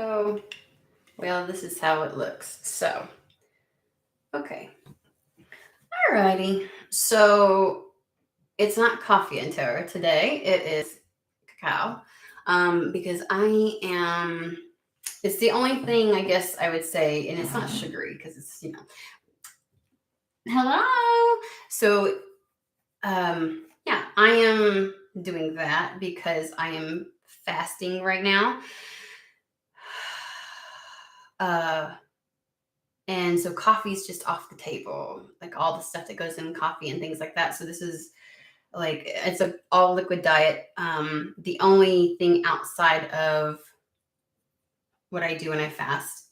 Oh, well, this is how it looks. So, okay. Alrighty. So, it's not coffee and tarot today. It is cacao. Because I am, it's the only thing I guess I would say, and it's not sugary because it's. Hello. So, yeah, I am doing that because I am fasting right now. Uh, And so coffee's just off the table, like all the stuff that goes in coffee and things like that. So this is like it's a all liquid diet. The only thing outside of what I do when I fast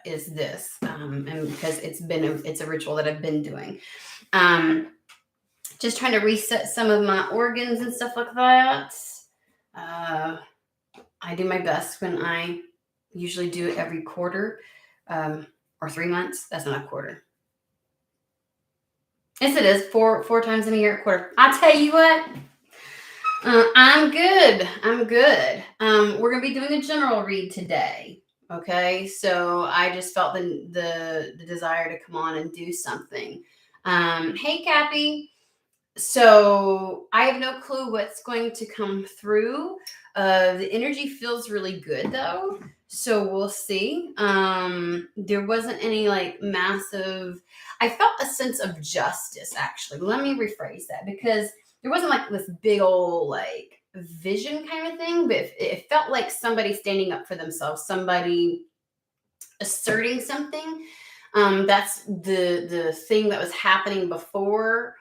is this, and because it's a ritual that I've been doing. Um, just trying to reset some of my organs and stuff like that. Uh, I do my best when I usually do it every quarter. Or 3 months. That's not a quarter. Yes, it is. Four times in a year, a quarter. I tell you what, I'm good. I'm good. We're gonna be doing a general read today. Okay, so I just felt the desire to come on and do something. Hey, Cappy. So I have no clue what's going to come through. The energy feels really good though. So we'll see. There wasn't any like massive, I felt a sense of justice actually. Let me rephrase that because there wasn't like this big old like vision kind of thing, but it felt like somebody standing up for themselves, somebody asserting something. That's the thing that was happening before.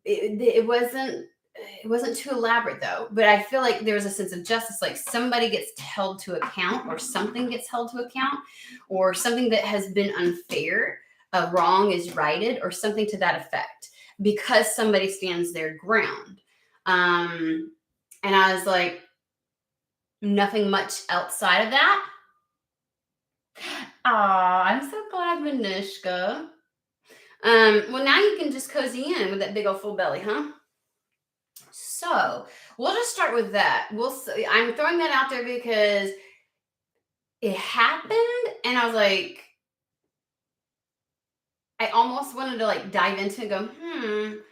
It wasn't too elaborate though, but I feel like there was a sense of justice, like somebody gets held to account or something gets held to account or something that has been unfair, a wrong is righted or something to that effect because somebody stands their ground. And I was like, nothing much outside of that. Aw, I'm so glad, Manishka. Well, now you can just cozy in with that big old full belly, huh? So we'll just start with that. We'll see. I'm throwing that out there because it happened, and I was like, I almost wanted to like dive into it and go,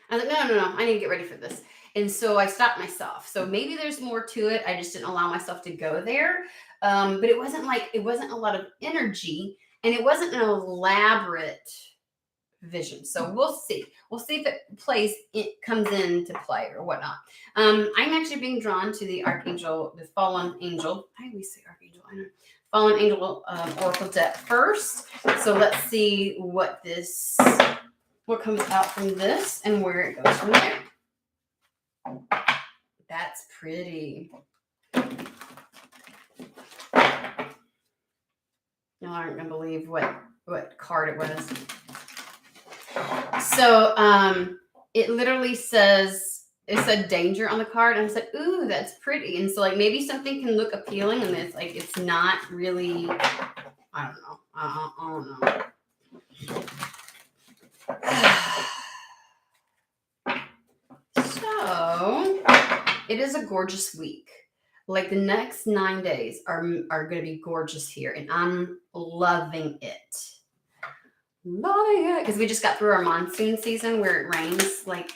I was like, no, I need to get ready for this. And so I stopped myself. So maybe there's more to it. I just didn't allow myself to go there. But it wasn't a lot of energy, and it wasn't an elaborate vision. So we'll see. We'll see if it comes into play or whatnot. I'm actually being drawn to the archangel, the fallen angel. I always say archangel. I know. Fallen angel oracle deck first. So let's see what comes out from this and where it goes from there. That's pretty. Y'all aren't gonna believe what card it was. So it literally says, it said danger on the card, and I said, ooh, that's pretty. And so like maybe something can look appealing and it's not really, I don't know. I don't know. So it is a gorgeous week. Like the next 9 days are going to be gorgeous here, and I'm loving it. Loving it because we just got through our monsoon season where it rains like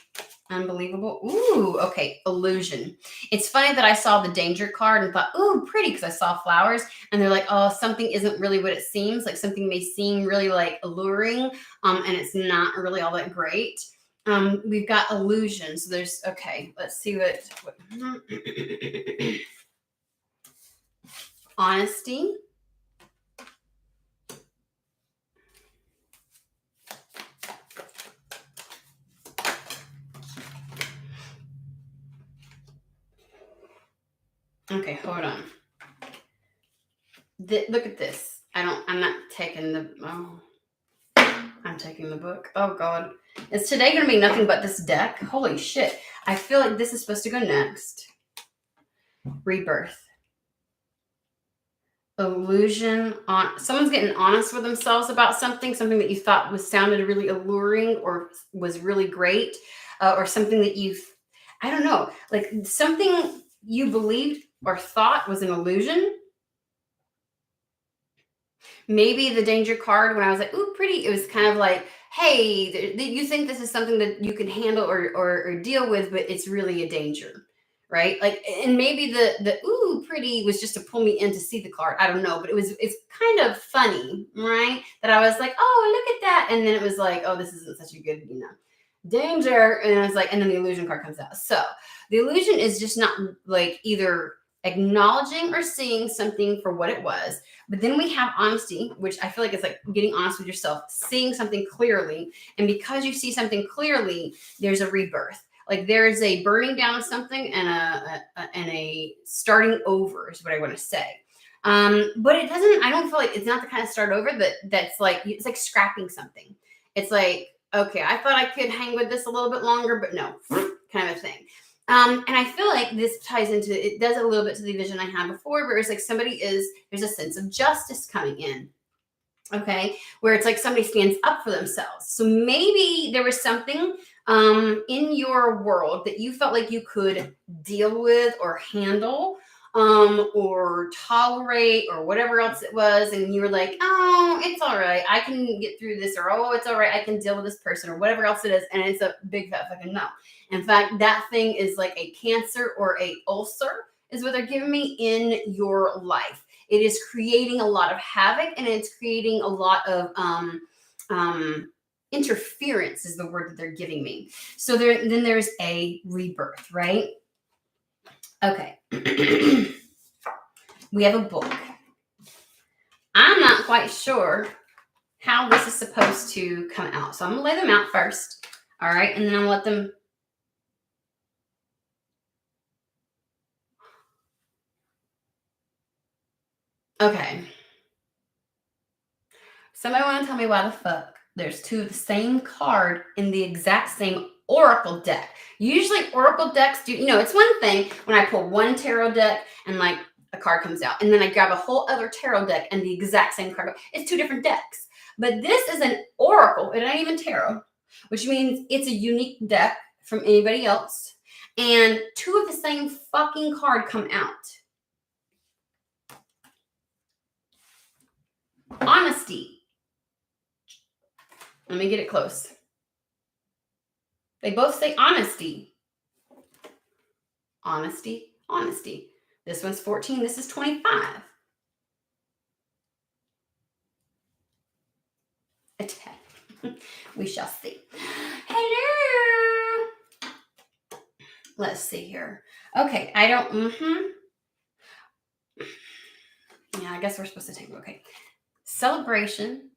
unbelievable. Ooh, okay, illusion. It's funny that I saw the danger card and thought, ooh, pretty, because I saw flowers, and they're like, oh, something isn't really what it seems. Like something may seem really like alluring, and it's not really all that great. We've got illusion. So there's, okay, let's see what honesty. Okay, hold on. Look at this. I'm not taking I'm taking the book. Oh God. Is today going to be nothing but this deck? Holy shit. I feel like this is supposed to go next. Rebirth. Illusion. Someone's getting honest with themselves about something that you thought sounded really alluring or was really great, or something that I don't know, like something you believed or thought was an illusion. Maybe the danger card, when I was like, ooh, pretty, it was kind of like, hey, you think this is something that you can handle or deal with, but it's really a danger, right? Like, and maybe the ooh, pretty was just to pull me in to see the card. I don't know, but it's kind of funny, right? That I was like, oh, look at that. And then it was like, oh, this isn't such a good, danger. And I was like, and then the illusion card comes out. So the illusion is just not like either acknowledging or seeing something for what it was. But then we have honesty, which I feel like it's like getting honest with yourself, seeing something clearly. And because you see something clearly, there's a rebirth. Like there's a burning down of something and a starting over is what I want to say. But it doesn't, I don't feel like it's not the kind of start over that's like, it's like scrapping something. It's like, okay, I thought I could hang with this a little bit longer, but no, kind of a thing. And I feel like this ties into, it does a little bit to the vision I had before, where it's like there's a sense of justice coming in. Okay. Where it's like somebody stands up for themselves. So maybe there was something in your world that you felt like you could deal with or handle or tolerate or whatever else it was. And you were like, oh, it's all right. I can get through this, or, oh, it's all right. I can deal with this person or whatever else it is. And it's a big fat fucking no. In fact, that thing is like a cancer or a ulcer is what they're giving me in your life. It is creating a lot of havoc, and it's creating a lot of interference is the word that they're giving me. So then there's a rebirth, right? Okay. We have a book. I'm not quite sure how this is supposed to come out. So I'm going to lay them out first. All right. And then I'll let them. Okay. Somebody want to tell me why the fuck there's two of the same card in the exact same oracle deck? Usually oracle decks do, it's one thing when I pull one tarot deck and like a card comes out, and then I grab a whole other tarot deck and the exact same card. It's two different decks. But this is an oracle. It ain't even tarot, which means it's a unique deck from anybody else. And two of the same fucking card come out. Honesty. Let me get it close. They both say honesty. Honesty, honesty. This one's 14. This is 25. Attack. We shall see. Hello. Let's see here. Okay, I don't. Yeah, I guess we're supposed to take. Okay. Celebration.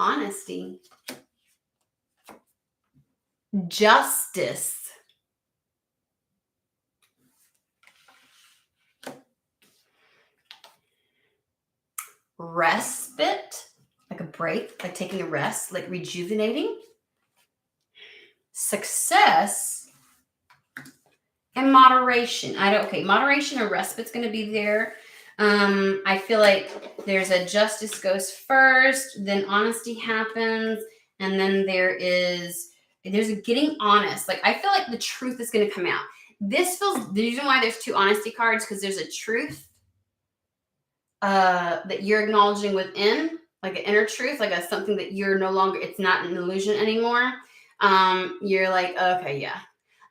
Honesty, justice, respite, like a break, like taking a rest, like rejuvenating, success, and moderation. Moderation or respite's going to be there. I feel like there's a justice goes first, then honesty happens, and then there's a getting honest. Like I feel like the truth is going to come out. This feels, the reason why there's two honesty cards, because there's a truth that you're acknowledging within, like an inner truth, like a something that you're no longer, it's not an illusion anymore. You're like, okay, yeah.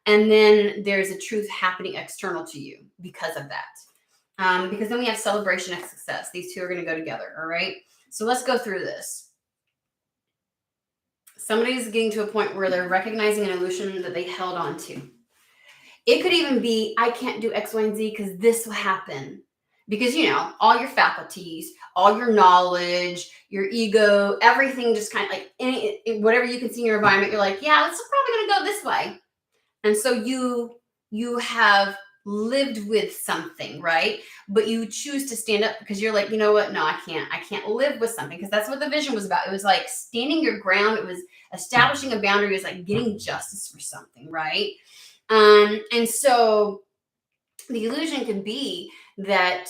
And then there's a truth happening external to you because of that. Because then we have celebration and success. These two are going to go together. All right. So let's go through this. Somebody's getting to a point where they're recognizing an illusion that they held on to. It could even be, I can't do X, Y, and Z because this will happen. Because, all your faculties, all your knowledge, your ego, everything just kind of like whatever you can see in your environment, you're like, yeah, this is probably going to go this way. And so you have lived with something, right? But you choose to stand up because you're like, you know what? No, I can't live with something, because that's what the vision was about. It was like standing your ground. It was establishing a boundary. It was like getting justice for something, right? And so the illusion could be that,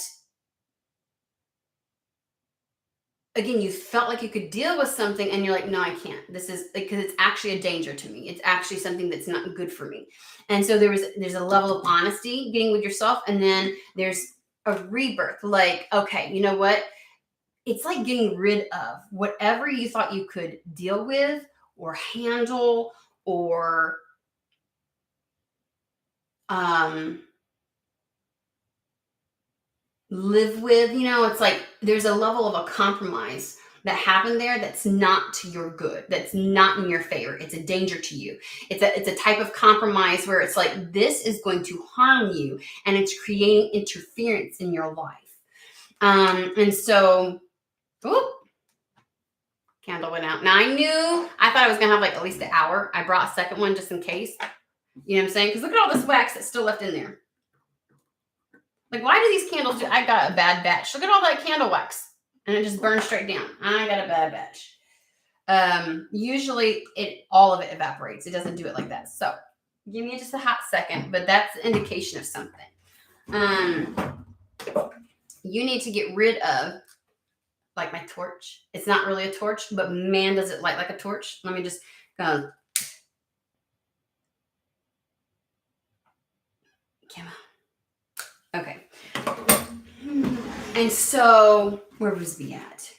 again, you felt like you could deal with something and you're like, no, I can't. This is because it's actually a danger to me. It's actually something that's not good for me. And so there's a level of honesty getting with yourself. And then there's a rebirth. Like, okay, you know what? it's like getting rid of whatever you thought you could deal with or handle or live with. It's like there's a level of a compromise that happened there that's not to your good, that's not in your favor. It's a danger to you. It's a type of compromise where it's like this is going to harm you and it's creating interference in your life. And so, whoop, candle went out. Now I thought I was gonna have like at least an hour. I brought a second one just in case. You know what I'm saying? Because look at all this wax that's still left in there. Like, why do these candles I got a bad batch. Look at all that candle wax. And it just burned straight down. I got a bad batch. Usually all of it evaporates. It doesn't do it like that. So give me just a hot second, but that's an indication of something. You need to get rid of, like, my torch. It's not really a torch, but man, does it light like a torch. Let me just go. Come on. Okay. And so, where was we at?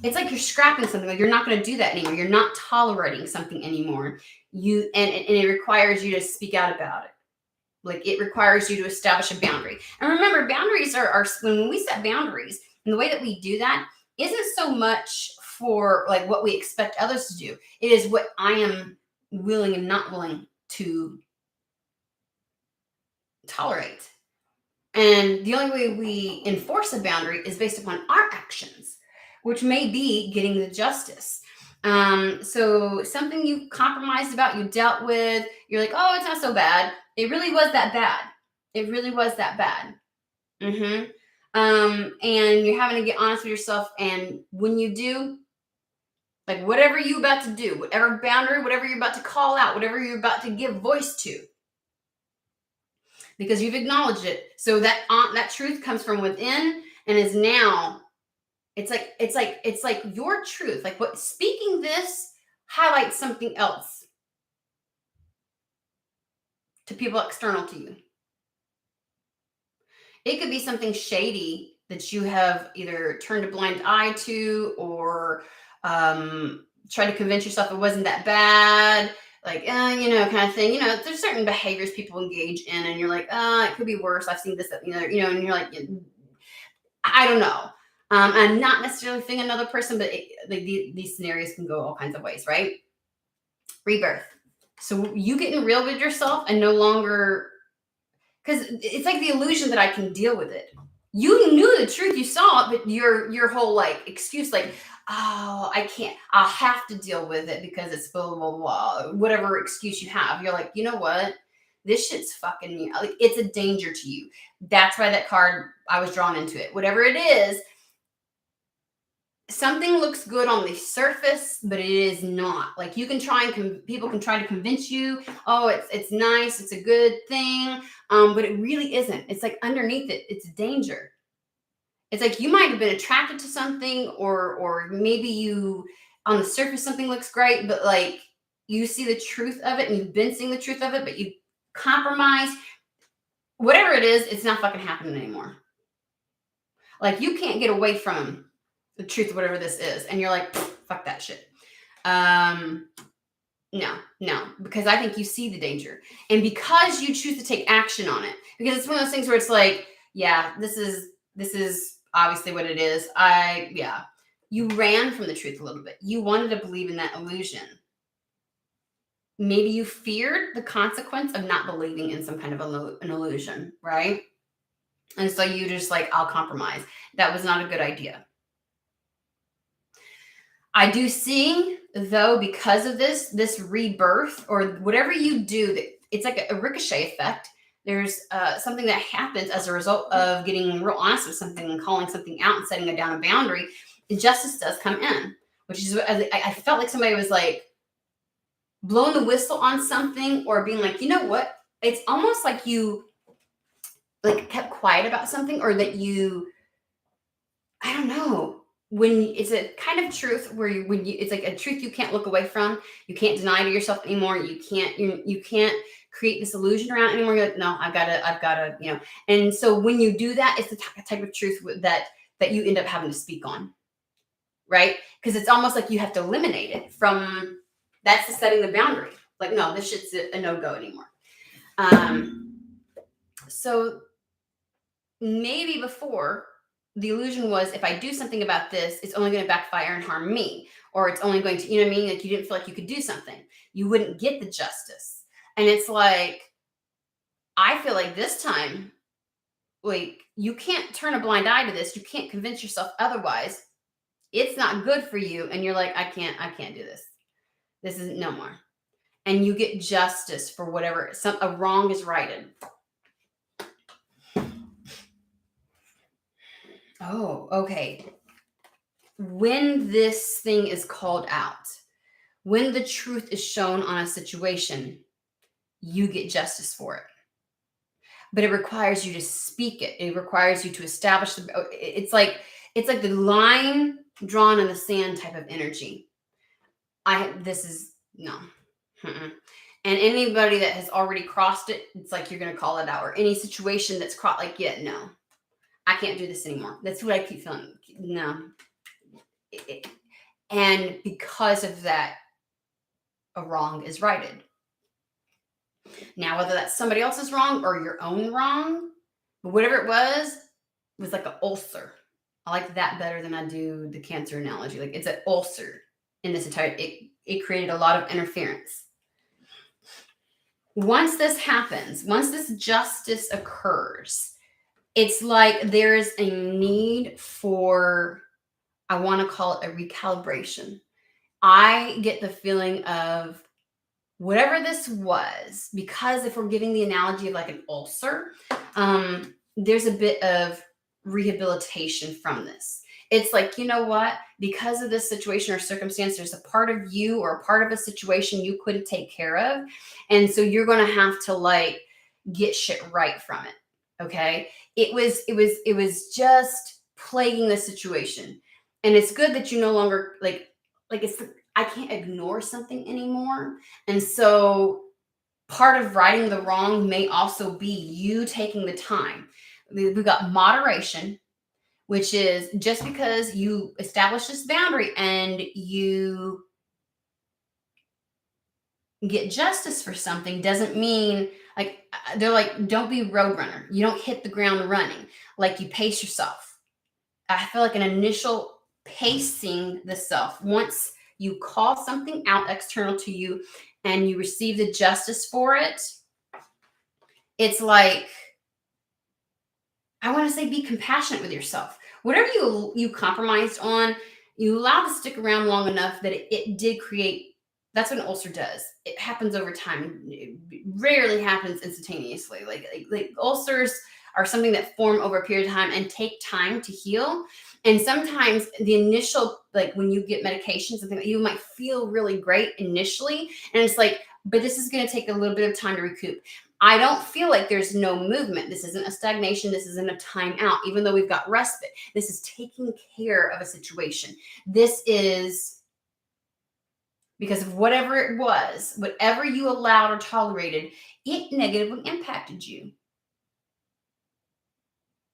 It's like you're scrapping something. Like, you're not going to do that anymore. You're not tolerating something anymore. And it requires you to speak out about it. Like, it requires you to establish a boundary. And remember, boundaries are when we set boundaries, and the way that we do that isn't so much for like what we expect others to do. It is what I am willing and not willing to tolerate. And the only way we enforce a boundary is based upon our actions, which may be getting the justice. So something you compromised about, you dealt with, you're like, oh, it's not so bad. It really was that bad. It really was that bad. And you're having to get honest with yourself. And when you do, like, whatever you're about to do, whatever boundary, whatever you're about to call out, whatever you're about to give voice to, because you've acknowledged it. So that truth comes from within and is now, it's like your truth. Like, what speaking this highlights something else to people external to you. It could be something shady that you have either turned a blind eye to or tried to convince yourself it wasn't that bad. Like, kind of thing. There's certain behaviors people engage in, and you're like, it could be worse. I've seen this, that, and you're like, I don't know. I'm not necessarily saying another person, but these scenarios can go all kinds of ways, right? Rebirth. So you getting real with yourself and no longer, because it's like the illusion that I can deal with it. You knew the truth, you saw it, but your whole like excuse, like, oh, I can't, I'll have to deal with it because it's blah, blah, blah, whatever excuse you have. You're like, you know what? This shit's fucking me. Like, it's a danger to you. That's why that card, I was drawn into it. Whatever it is, something looks good on the surface, but it is not. Like, you can try and people can try to convince you, oh, it's nice, it's a good thing, but it really isn't. It's like underneath it, it's danger. It's like you might have been attracted to something, or maybe you, on the surface, something looks great, but like you see the truth of it and you've been seeing the truth of it, but you compromise. Whatever it is, it's not fucking happening anymore. Like, you can't get away from the truth of whatever this is. And you're like, fuck that shit. No, because I think you see the danger. And because you choose to take action on it, because it's one of those things where it's like, yeah, this is obviously what it is. You ran from the truth a little bit. You wanted to believe in that illusion. Maybe you feared the consequence of not believing in some kind of an illusion, right? And so you just like, I'll compromise. That was not a good idea. I do see, though, because of this rebirth or whatever you do, it's like a ricochet effect. There's something that happens as a result of getting real honest with something and calling something out and setting down a boundary. Justice does come in, which is what I felt like somebody was like blowing the whistle on something, or being like, you know what? It's almost like you like kept quiet about something, or that you, I don't know. When it's a kind of truth where it's like a truth you can't look away from, you can't deny to yourself anymore. You can't create this illusion around anymore. You're like, no, I've got to, And so when you do that, it's the type of truth that that you end up having to speak on, right? Because it's almost like you have to eliminate it from, that's the setting the boundary. Like, no, this shit's a no-go anymore. So maybe before, the illusion was, if I do something about this, it's only going to backfire and harm me, or it's only going to, you know what I mean? Like, you didn't feel like you could do something. You wouldn't get the justice. And it's like, I feel like this time, like, you can't turn a blind eye to this. You can't convince yourself otherwise. It's not good for you. And you're like, I can't do this. This isn't no more. And you get justice for whatever, a wrong is righted. Oh, okay. When this thing is called out, when the truth is shown on a situation, you get justice for it. But it requires you to speak it. It requires you to establish it's like the line drawn in the sand type of energy. This is no. Mm-mm. And anybody that has already crossed it, it's like you're going to call it out. Or any situation that's crossed, like, yeah, no, I can't do this anymore. That's what I keep feeling. No. And because of that, a wrong is righted. Now, whether that's somebody else's wrong or your own wrong, but whatever it was like an ulcer. I like that better than I do the cancer analogy. Like, it's an ulcer in this entire, it created a lot of interference. Once this happens, once this justice occurs, it's like there's a need for, I want to call it a recalibration. I get the feeling of whatever this was, because if we're giving the analogy of like an ulcer, there's a bit of rehabilitation from this. It's like, you know what? Because of this situation or circumstance, there's a part of you or a part of a situation you couldn't take care of. And so you're going to have to like get shit right from it. Okay. It was just plaguing the situation. And it's good that you no longer I can't ignore something anymore. And so part of righting the wrong may also be you taking the time. We've got moderation, which is just because you establish this boundary and you get justice for something doesn't mean, like, they're like, don't be roadrunner. You don't hit the ground running. Like, you pace yourself. I feel like an initial pacing the self. Once you call something out external to you and you receive the justice for it, it's like, I want to say, be compassionate with yourself. Whatever you compromised on, you allow to stick around long enough that it did create. That's what an ulcer does. It happens over time. It rarely happens instantaneously. Like ulcers are something that form over a period of time and take time to heal. And sometimes the initial, like when you get medication, something that you might feel really great initially. And it's like, but this is going to take a little bit of time to recoup. I don't feel like there's no movement. This isn't a stagnation. This isn't a timeout, even though we've got respite. This is taking care of a situation. This is because of whatever it was, whatever you allowed or tolerated, it negatively impacted you.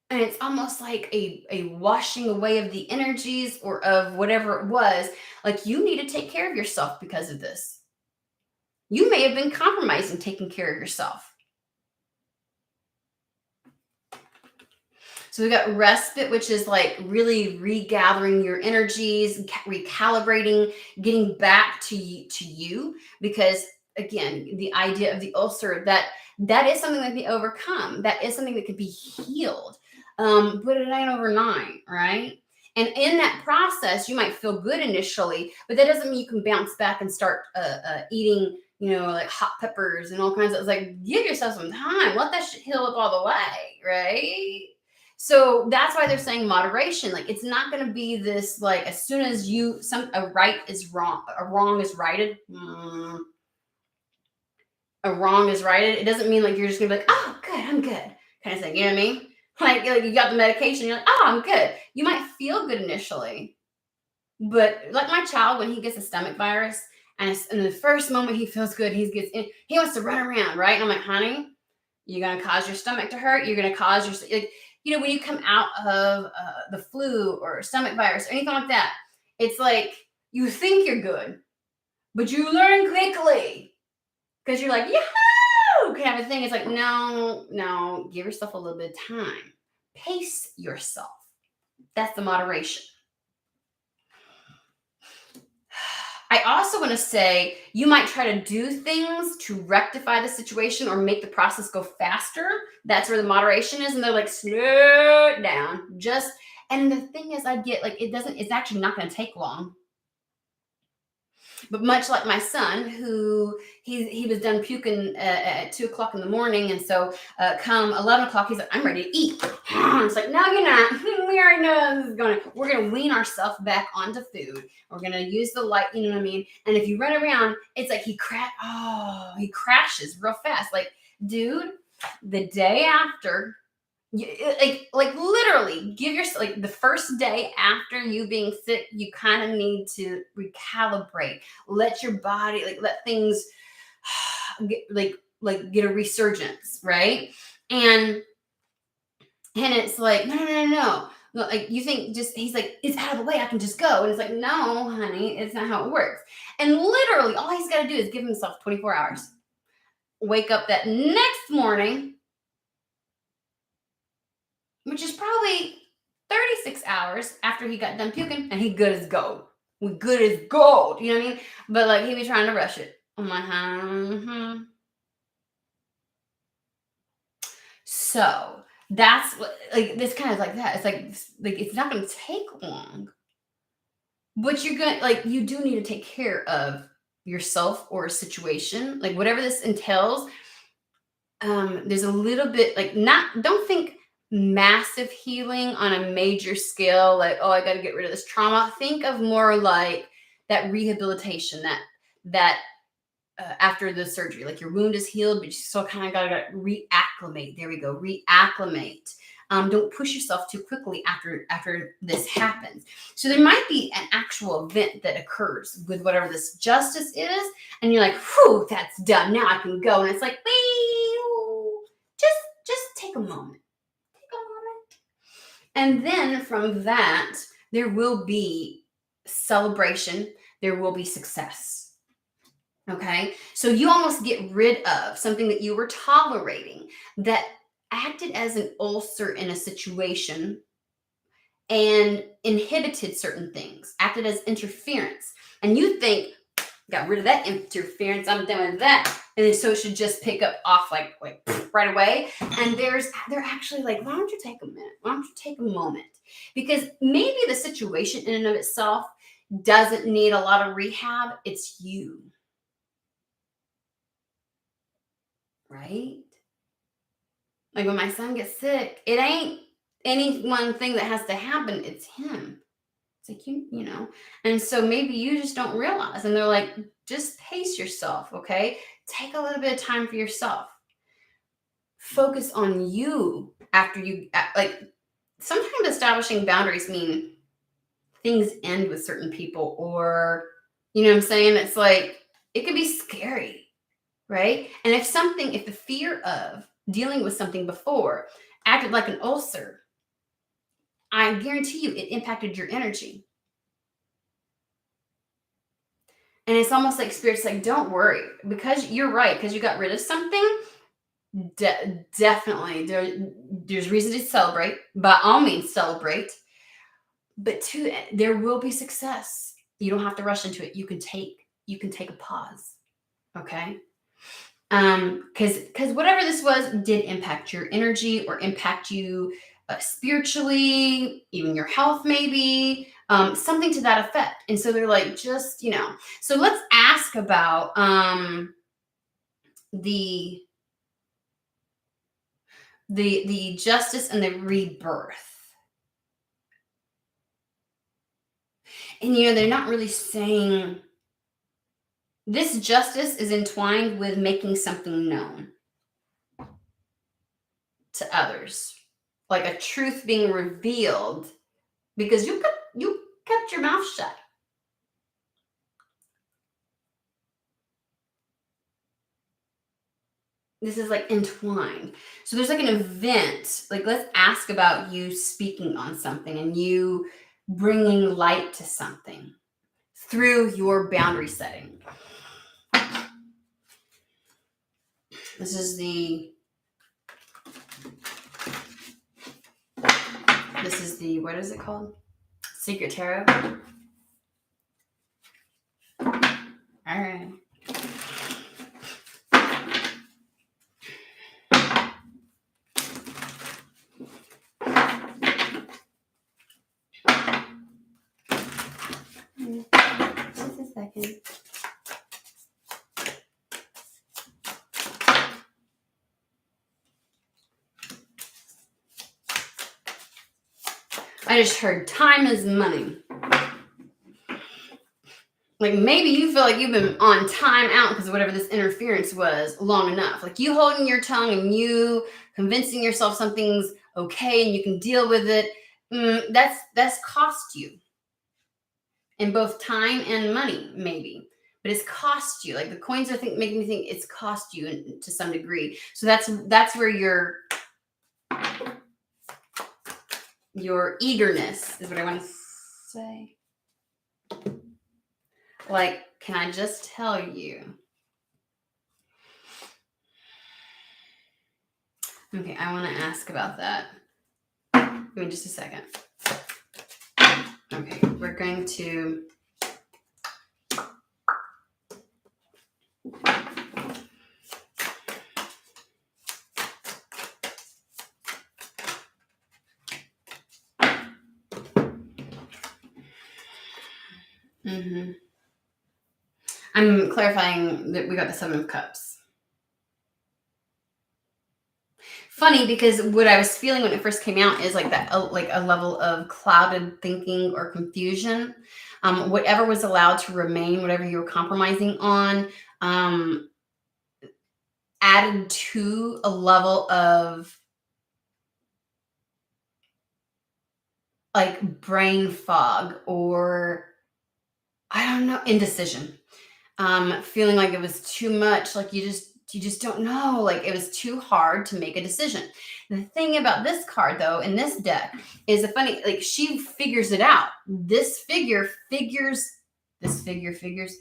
And it's almost like a washing away of the energies or of whatever it was. Like, you need to take care of yourself because of this. You may have been compromising taking care of yourself. So we got respite, which is like really regathering your energies, recalibrating, getting back to you. Because again, the idea of the ulcer, that is something that can be overcome. That is something that could be healed. But it ain't overnight, right? And in that process, you might feel good initially, but that doesn't mean you can bounce back and start eating, like hot peppers and all kinds of. It's like, give yourself some time. Let that shit heal up all the way, right? So that's why they're saying moderation. Like, it's not going to be this, like, as soon as a right is wrong, a wrong is righted. A wrong is righted. It doesn't mean like you're just going to be like, oh, good, I'm good, kind of thing. You know what I mean? Like you got the medication, you're like, oh, I'm good. You might feel good initially, but like my child, when he gets a stomach virus, and in the first moment he feels good, he wants to run around, right? And I'm like, honey, you're going to cause your stomach to hurt. You're going to cause when you come out of the flu or stomach virus or anything like that, it's like you think you're good, but you learn quickly because you're like, yahoo, kind of a thing. It's like, no, give yourself a little bit of time. Pace yourself. That's the moderation. I also want to say you might try to do things to rectify the situation or make the process go faster. That's where the moderation is. And they're like, slow it down. And the thing is, I get like, it's actually not going to take long. But much like my son, who he was done puking at 2:00 in the morning, and so come 11:00, he's like, "I'm ready to eat." It's like, no, you're not. We already know this is going. We're gonna wean ourselves back onto food. We're gonna use the light. You know what I mean? And if you run around, it's like he crashes real fast. Like, dude, the day after. Like literally give yourself like the first day after you being sick, you kind of need to recalibrate, let your body let things get a resurgence, right? And it's like no. Like you think just he's like, it's out of the way, I can just go. And it's like, no, honey, it's not how it works. And literally all he's got to do is give himself 24 hours. Wake up that next morning, which is probably 36 hours after he got done puking, and he good as gold. We good as gold, you know what I mean? But like he be trying to rush it. I'm like, So that's what, like this kind of like that. It's like it's not going to take long, but you're going like you do need to take care of yourself or a situation, like whatever this entails. There's a little bit like don't think massive healing on a major scale, like, oh, I got to get rid of this trauma. Think of more like that rehabilitation, that after the surgery, like your wound is healed, but you still kind of got to reacclimate. There we go, reacclimate. Don't push yourself too quickly after this happens. So there might be an actual event that occurs with whatever this justice is, and you're like, whew, that's done. Now I can go. And it's like, just take a moment. And then from that, there will be celebration. There will be success. Okay. So you almost get rid of something that you were tolerating that acted as an ulcer in a situation and inhibited certain things, acted as interference. And you think, got rid of that interference, I'm done with that. And then so it should just pick up off like right away. And they're actually like, why don't you take a minute? Why don't you take a moment? Because maybe the situation in and of itself doesn't need a lot of rehab. It's you. Right? Like when my son gets sick, it ain't any one thing that has to happen. It's him. It's like, you know. And so maybe you just don't realize. And they're like, just pace yourself, okay? Take a little bit of time for yourself. Focus on you after you, like, sometimes establishing boundaries mean things end with certain people, or, you know what I'm saying? It's like, it can be scary, right? And if the fear of dealing with something before acted like an ulcer, I guarantee you it impacted your energy. And it's almost like spirit's like, don't worry, because you're right, because you got rid of something. Definitely, there's reason to celebrate. By all means, celebrate. But there will be success. You don't have to rush into it. You can take a pause. Okay. Because whatever this was did impact your energy or impact you spiritually, even your health, maybe something to that effect. And so they're like, just, you know. So let's ask about the justice and the rebirth. And you know, they're not really saying this justice is entwined with making something known to others, like a truth being revealed because you kept your mouth shut. this is like entwined. So there's like an event, like let's ask about you speaking on something and you bringing light to something through your boundary setting. This is the, what is it called? Secret Tarot. All right. Just a second. I just heard time is money. Like maybe you feel like you've been on time out because of whatever this interference was long enough. Like you holding your tongue and you convincing yourself something's okay and you can deal with it. That's cost you in both time and money, maybe. But it's cost you. Like the coins are making me think it's cost you to some degree. So that's where your eagerness is what I want to say. Like, can I just tell you? Okay, I want to ask about that. Give me just a second. Okay, we're going to... I'm clarifying that we got the Seven of Cups. Funny, because what I was feeling when it first came out is like that, like a level of clouded thinking or confusion. Whatever was allowed to remain, whatever you were compromising on, added to a level of like brain fog or I don't know, indecision. Feeling like it was too much, like you just don't know, like it was too hard to make a decision. The thing about this card though, in this deck, is the funny, like she figures it out. This figure figures.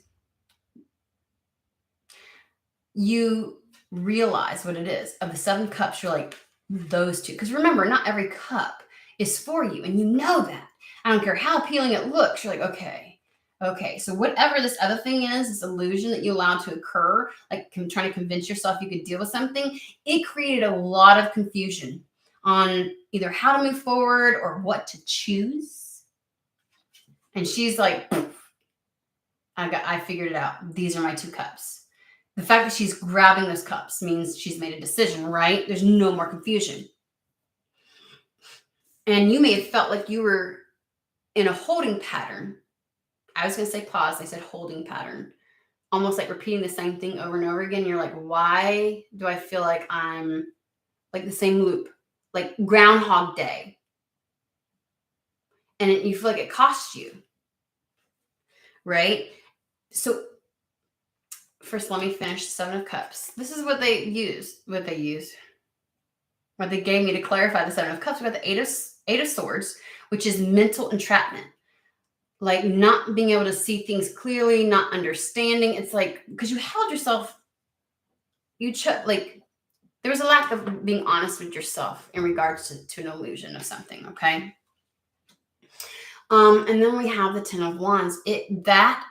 You realize what it is. Of the Seven Cups, you're like, those two. Because remember, not every cup is for you, and you know that. I don't care how appealing it looks. You're like, okay, so whatever this other thing is, this illusion that you allowed to occur, like trying to convince yourself you could deal with something, it created a lot of confusion on either how to move forward or what to choose. And she's like, I figured it out. These are my two cups. The fact that she's grabbing those cups means she's made a decision, right? There's no more confusion. And you may have felt like you were in a holding pattern. I was going to say pause. I said holding pattern. Almost like repeating the same thing over and over again. You're like, why do I feel like I'm like the same loop? Like Groundhog Day. And you feel like it costs you. Right? So first, let me finish the Seven of Cups. This is what they gave me to clarify the Seven of Cups. We got the Eight of Swords, which is mental entrapment. Like not being able to see things clearly, not understanding. It's like, because you held yourself, like there was a lack of being honest with yourself in regards to an illusion of something, okay? And then we have the Ten of Wands. That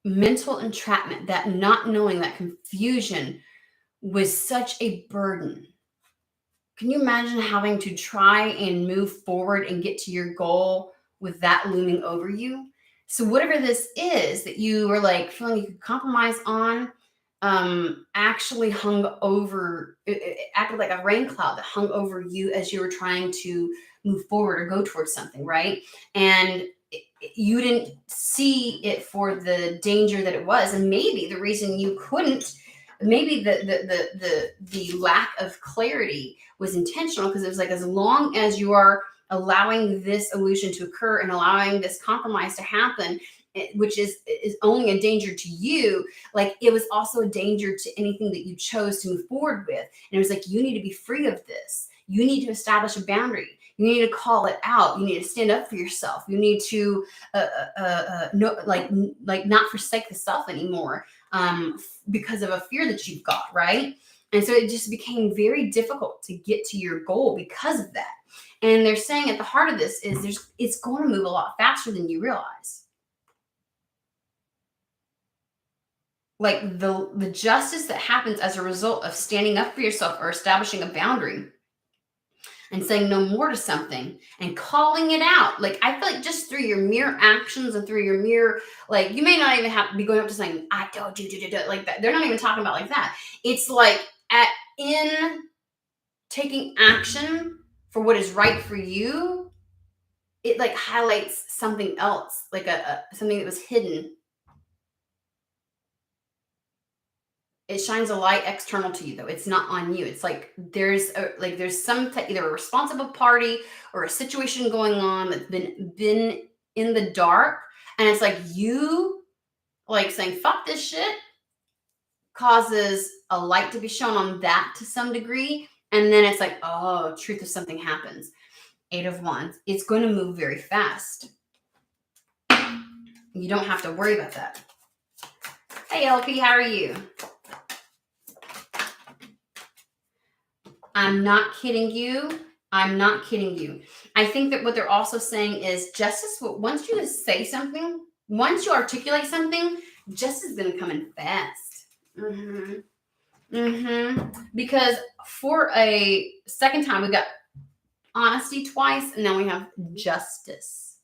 mental entrapment, that not knowing, that confusion was such a burden. Can you imagine having to try and move forward and get to your goal with that looming over you? So whatever this is that you were like feeling you could compromise on, actually hung over, it acted like a rain cloud that hung over you as you were trying to move forward or go towards something, right? And you didn't see it for the danger that it was. And maybe the reason you couldn't, maybe the lack of clarity was intentional, because it was like, as long as you are allowing this illusion to occur and allowing this compromise to happen, which is only a danger to you, like it was also a danger to anything that you chose to move forward with. And it was like, you need to be free of this. You need to establish a boundary. You need to call it out. You need to stand up for yourself. You need to no, like not forsake the self anymore, because of a fear that you've got, right? And so it just became very difficult to get to your goal because of that. And they're saying at the heart of this is it's going to move a lot faster than you realize. Like the justice that happens as a result of standing up for yourself or establishing a boundary and saying no more to something and calling it out. Like, I feel like just through your mere actions and through your mere, like, you may not even have to be going up to saying, I told you to do it like that. They're not even talking about like that. It's like in taking action for what is right for you, it like highlights something else, like something that was hidden. It shines a light external to you, though. It's not on you. It's like there's some either a responsible party or a situation going on that's been in the dark, and it's like you like saying fuck this shit causes a light to be shown on that to some degree, and then it's like, oh, truth of something happens. 8 of Wands. It's going to move very fast. You don't have to worry about that. Hey LP, how are you? I'm not kidding you. I'm not kidding you. I think that what they're also saying is justice, once you say something, once you articulate something, justice is going to come in fast. Because for a second time, we got honesty twice, and now we have justice.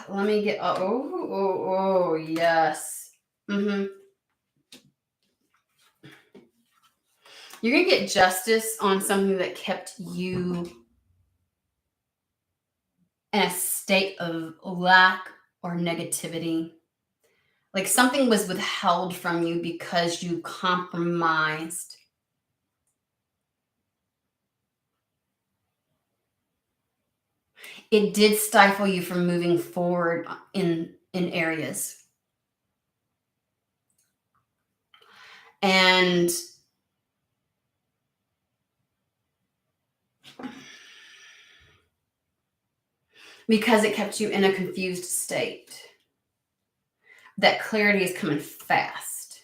Let me get, yes. You're going to get justice on something that kept you in a state of lack or negativity. Like something was withheld from you because you compromised. It did stifle you from moving forward in areas. And because it kept you in a confused state. That clarity is coming fast.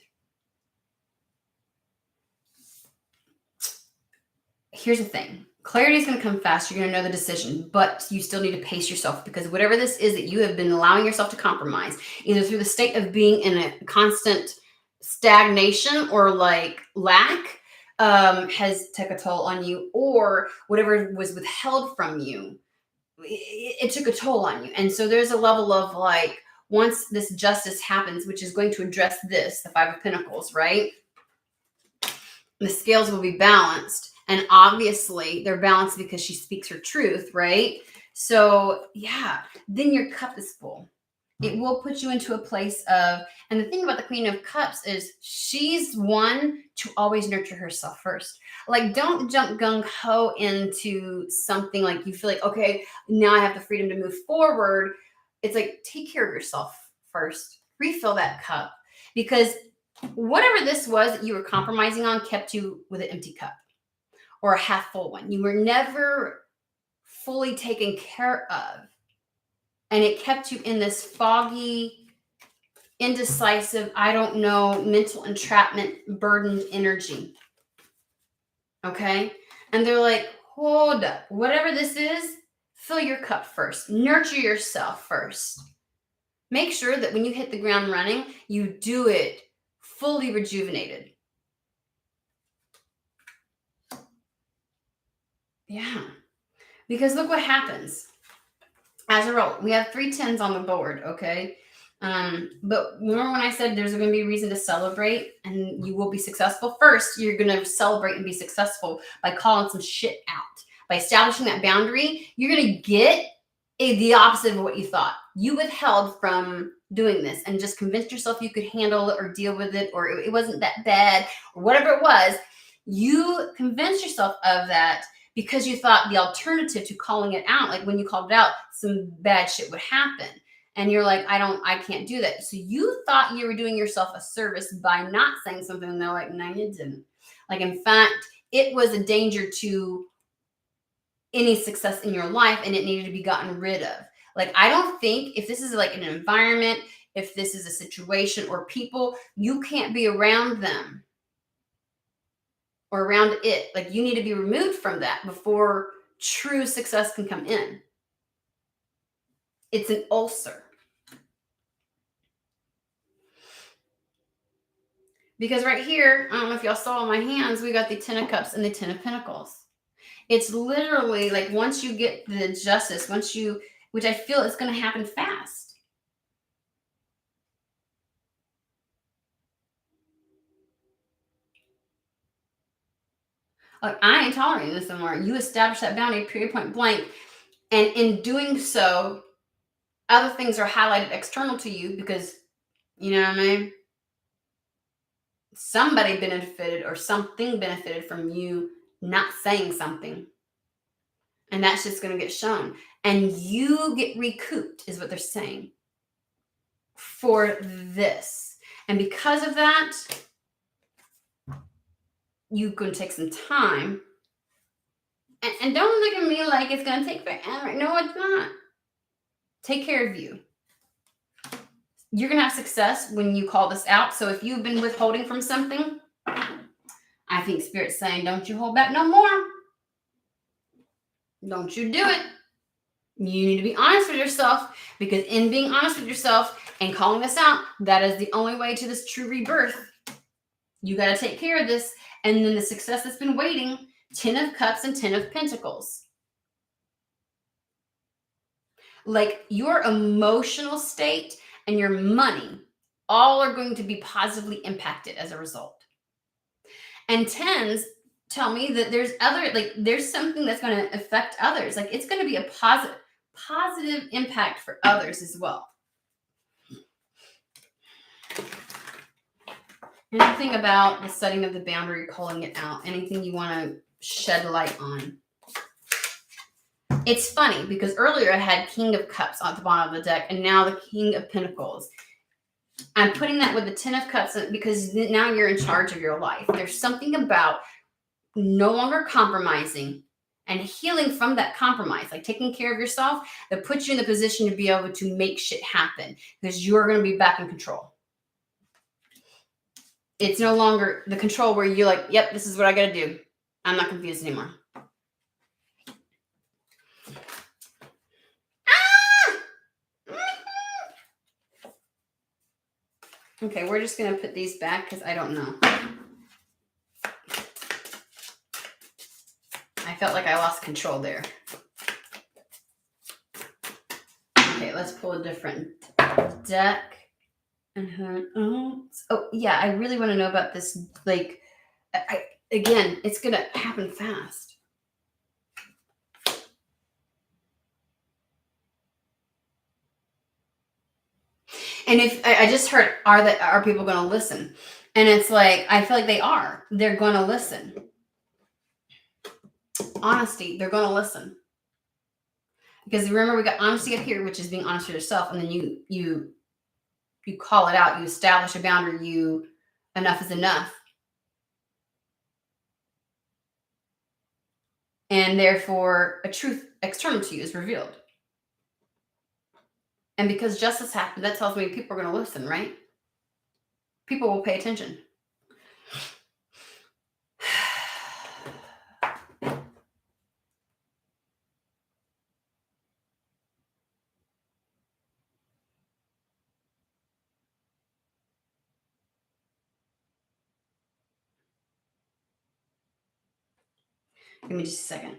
Here's the thing. Clarity is going to come fast. You're going to know the decision, but you still need to pace yourself, because whatever this is that you have been allowing yourself to compromise, either through the state of being in a constant stagnation or like lack, has took a toll on you, or whatever was withheld from you, it took a toll on you. And so there's a level of like, once this justice happens, which is going to address this, the 5 of Pentacles, right? The scales will be balanced. And obviously they're balanced because she speaks her truth, right? So yeah, then your cup is full. It will put you into a place of, and the thing about the Queen of Cups is she's one to always nurture herself first. Like, don't jump gung-ho into something like you feel like, okay, now I have the freedom to move forward. It's like, take care of yourself first. Refill that cup. Because whatever this was that you were compromising on kept you with an empty cup or a half full one. You were never fully taken care of. And it kept you in this foggy, indecisive, I don't know, mental entrapment, burdened energy. Okay? And they're like, hold up. Whatever this is, fill your cup first. Nurture yourself first. Make sure that when you hit the ground running, you do it fully rejuvenated. Yeah. Because look what happens. As a result, we have 3 10s on the board, okay? But remember when I said there's going to be a reason to celebrate and you will be successful? First, you're going to celebrate and be successful by calling some shit out. By establishing that boundary, you're going to get the opposite of what you thought. You withheld from doing this and just convinced yourself you could handle it or deal with it, or it wasn't that bad, or whatever it was. You convinced yourself of that because you thought the alternative to calling it out, like when you called it out, some bad shit would happen. And you're like, I can't do that. So you thought you were doing yourself a service by not saying something. And they're like, no, you didn't. Like, in fact, it was a danger to any success in your life and it needed to be gotten rid of. Like, I don't think if this is like an environment, if this is a situation or people, you can't be around them or around it. Like, you need to be removed from that before true success can come in. It's an ulcer. Because right here, I don't know if y'all saw in my hands, we got the Ten of Cups and the Ten of Pentacles. It's literally like once you get the justice, which I feel is going to happen fast. Like, I ain't tolerating this anymore. You establish that boundary, period, point blank. And in doing so, other things are highlighted external to you because, you know what I mean? Somebody benefited or something benefited from you not saying something. And that's just going to get shown. And you get recouped, is what they're saying, for this. And because of that, you can take some time. And don't look at me like it's going to take forever. No, it's not. Take care of you. You're going to have success when you call this out. So if you've been withholding from something, I think Spirit's saying, don't you hold back no more. Don't you do it. You need to be honest with yourself, because in being honest with yourself and calling this out, that is the only way to this true rebirth. You got to take care of this. And then the success that's been waiting, 10 of Cups and 10 of Pentacles. Like, your emotional state and your money all are going to be positively impacted as a result. And 10s tell me that there's something that's going to affect others. Like, it's going to be a positive impact for others as well. Anything about the setting of the boundary, calling it out, anything you want to shed light on. It's funny because earlier I had King of Cups on the bottom of the deck and now the King of Pentacles. I'm putting that with the 10 of Cups because now you're in charge of your life. There's something about no longer compromising and healing from that compromise, like taking care of yourself, that puts you in the position to be able to make shit happen because you're going to be back in control. It's no longer the control where you're like, yep, this is what I got to do. I'm not confused anymore. Okay, we're just going to put these back because I don't know. I felt like I lost control there. Okay, let's pull a different deck. Oh, yeah, I really want to know about this. Like, again, it's going to happen fast. And if I just heard, are people going to listen? And it's like, I feel like they are. They're going to listen. Honesty, they're going to listen. Because remember, we got honesty up here, which is being honest with yourself, and then you call it out. You establish a boundary. Enough is enough, and therefore a truth external to you is revealed. And because justice happened, that tells me people are going to listen, right? People will pay attention. Give me just a second.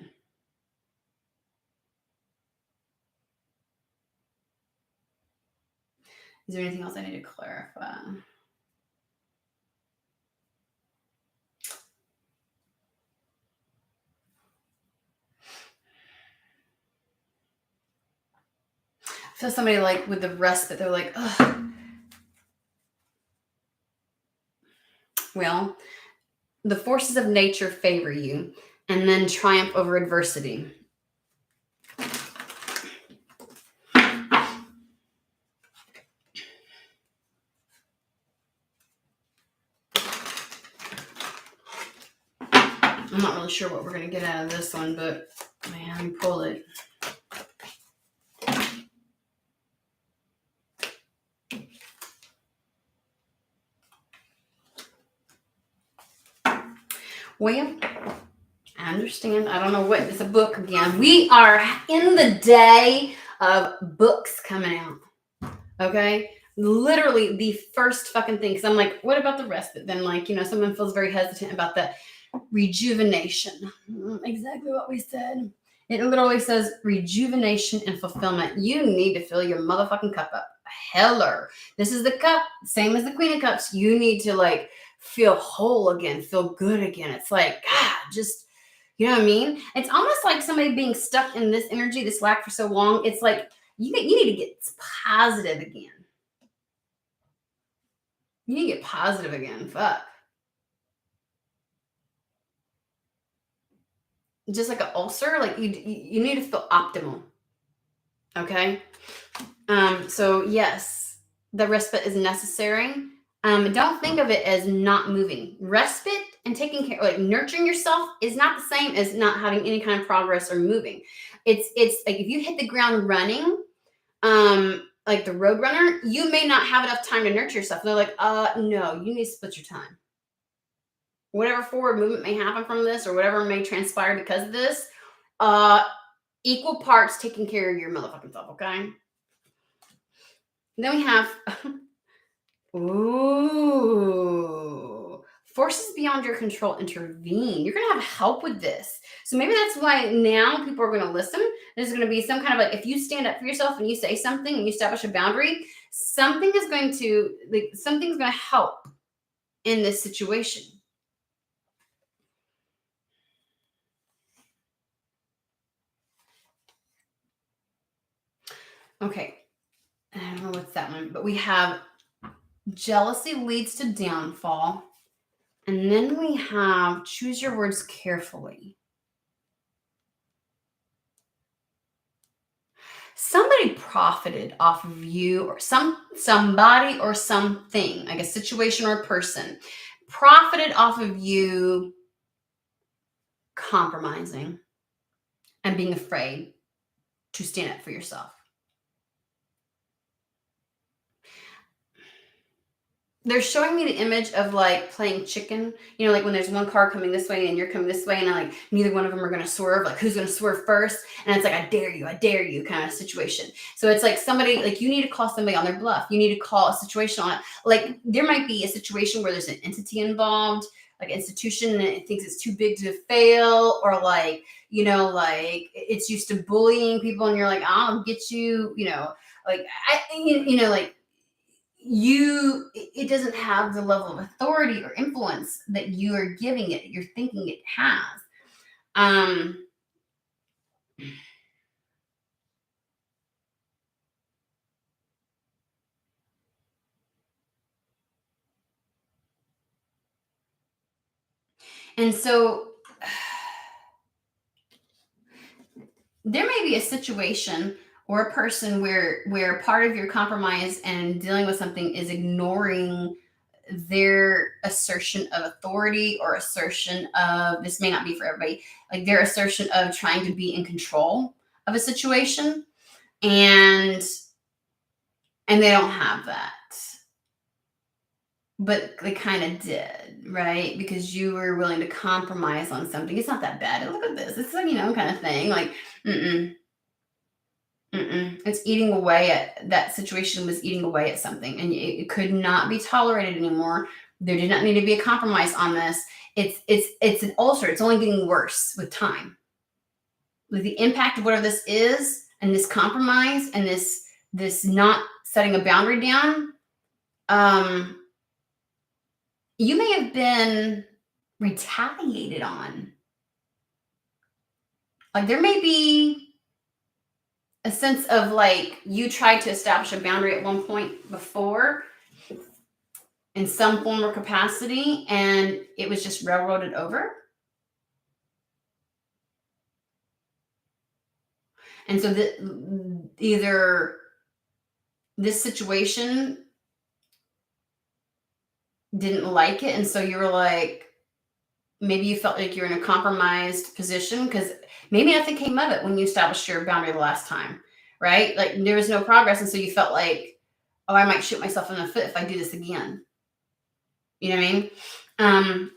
Is there anything else I need to clarify? I feel somebody like with the respite, they're like, ugh. Well, the forces of nature favor you. and then triumph over adversity. I'm not really sure what we're going to get out of this one, but man, let me pull it. Well, I understand. I don't know what. It's a book again. We are in the day of books coming out. Okay? Literally the first fucking thing. Because I'm like, what about the rest of it? Then, like, someone feels very hesitant about the rejuvenation. Exactly what we said. It literally says rejuvenation and fulfillment. You need to fill your motherfucking cup up. Heller. This is the cup, same as the Queen of Cups. You need to like feel whole again, feel good again. It's like, God, just, you know what I mean? It's almost like somebody being stuck in this energy, this lack for so long. It's like you need to get positive again. You need to get positive again. Fuck. Just like an ulcer, like you need to feel optimal. Okay. So yes, the respite is necessary. Don't think of it as not moving. Respite and taking care, like nurturing yourself, is not the same as not having any kind of progress or moving. It's like if you hit the ground running, like the road runner, you may not have enough time to nurture yourself. They're like, no, you need to split your time. Whatever forward movement may happen from this, or whatever may transpire because of this, equal parts taking care of your motherfucking self, okay? Then we have, forces beyond your control intervene. You're going to have help with this. So maybe that's why now people are going to listen. There's going to be some kind of like, if you stand up for yourself and you say something and you establish a boundary, something's going to help in this situation. Okay. I don't know what's that one, but we have jealousy leads to downfall. And then we have choose your words carefully. Somebody profited off of you, or somebody or something, like a situation or a person, profited off of you compromising and being afraid to stand up for yourself. They're showing me the image of like playing chicken, like when there's one car coming this way and you're coming this way, and like neither one of them are going to swerve, like who's going to swerve first, and it's like I dare you kind of situation. So it's like somebody, like you need to call somebody on their bluff. You need to call a situation on it. Like there might be a situation where there's an entity involved, like institution, and it thinks it's too big to fail, or like like it's used to bullying people, and you're like, I'll get you, like like it doesn't have the level of authority or influence that you are giving it, you're thinking it has. And so there may be a situation or a person where part of your compromise and dealing with something is ignoring their assertion of authority, or assertion of, this may not be for everybody, like their assertion of trying to be in control of a situation, and they don't have that, but they kind of did, right? Because you were willing to compromise on something. It's not that bad. Look at this. It's like, kind of thing. Like, it's eating away at, that situation was eating away at something, and it could not be tolerated anymore. There did not need to be a compromise on this. It's an ulcer. It's only getting worse with time. With the impact of whatever this is, and this compromise, and this not setting a boundary down, you may have been retaliated on. Like there may be a sense of like you tried to establish a boundary at one point before in some form or capacity, and it was just railroaded over. And so either this situation didn't like it, and so you were like, maybe you felt like you're in a compromised position because maybe nothing came of it when you established your boundary the last time, right? Like there was no progress, and so you felt like, oh, I might shoot myself in the foot if I do this again. You know what I mean?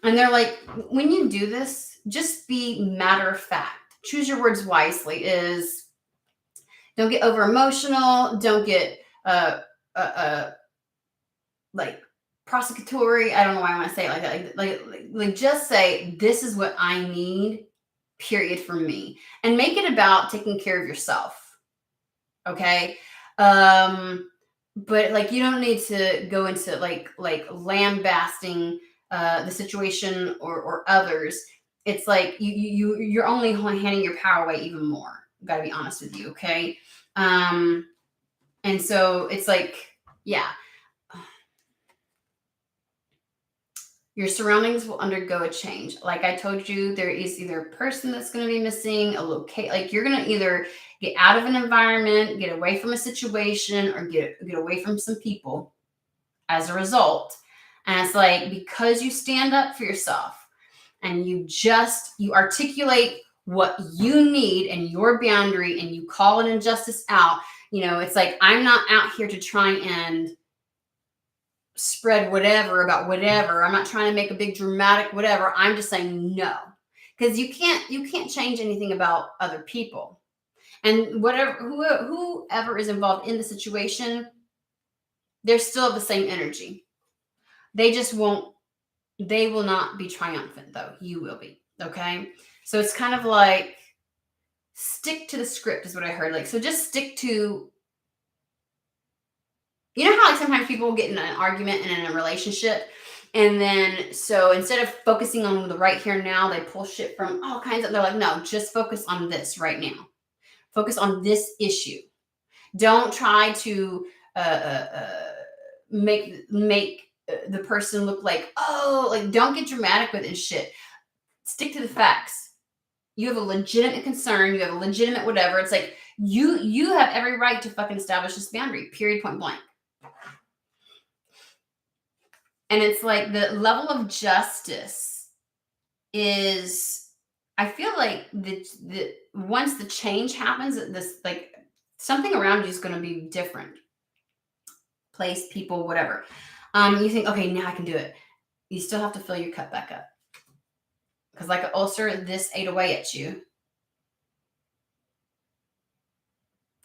And they're like, when you do this, just be matter of fact. Choose your words wisely. Don't get over emotional. Don't get like prosecutory. I don't know why I want to say it like that. Like just say, this is what I need, period, for me. And make it about taking care of yourself. Okay. But like you don't need to go into like lambasting the situation or others. It's like you're only handing your power away even more. Got to be honest with you. Okay. And so it's like, yeah. Your surroundings will undergo a change. Like I told you, there is either a person that's going to be missing, a locate. Like you're going to either get out of an environment, get away from a situation, or get away from some people as a result. And it's like, because you stand up for yourself and you articulate what you need and your boundary and you call an injustice out, it's like, I'm not out here to try and spread whatever about whatever. I'm not trying to make a big dramatic whatever. I'm just saying no. Because you can't change anything about other people. And whoever is involved in the situation, they're still of the same energy. They will not be triumphant though. You will be. Okay. So it's kind of like stick to the script is what I heard. Like, so just stick to, you know how like sometimes people will get in an argument and in a relationship, and then so instead of focusing on the right here and now, they pull shit from all kinds of, they're like, no, just focus on this right now. Focus on this issue. Don't try to make the person look like, oh, like don't get dramatic with it and shit. Stick to the facts. You have a legitimate concern. You have a legitimate whatever. It's like you have every right to fucking establish this boundary. Period. Point blank. And it's like the level of justice is, I feel like the once the change happens, this like something around you is going to be different. Place, people, whatever. You think, okay, now I can do it. You still have to fill your cup back up. Because like an ulcer, this ate away at you.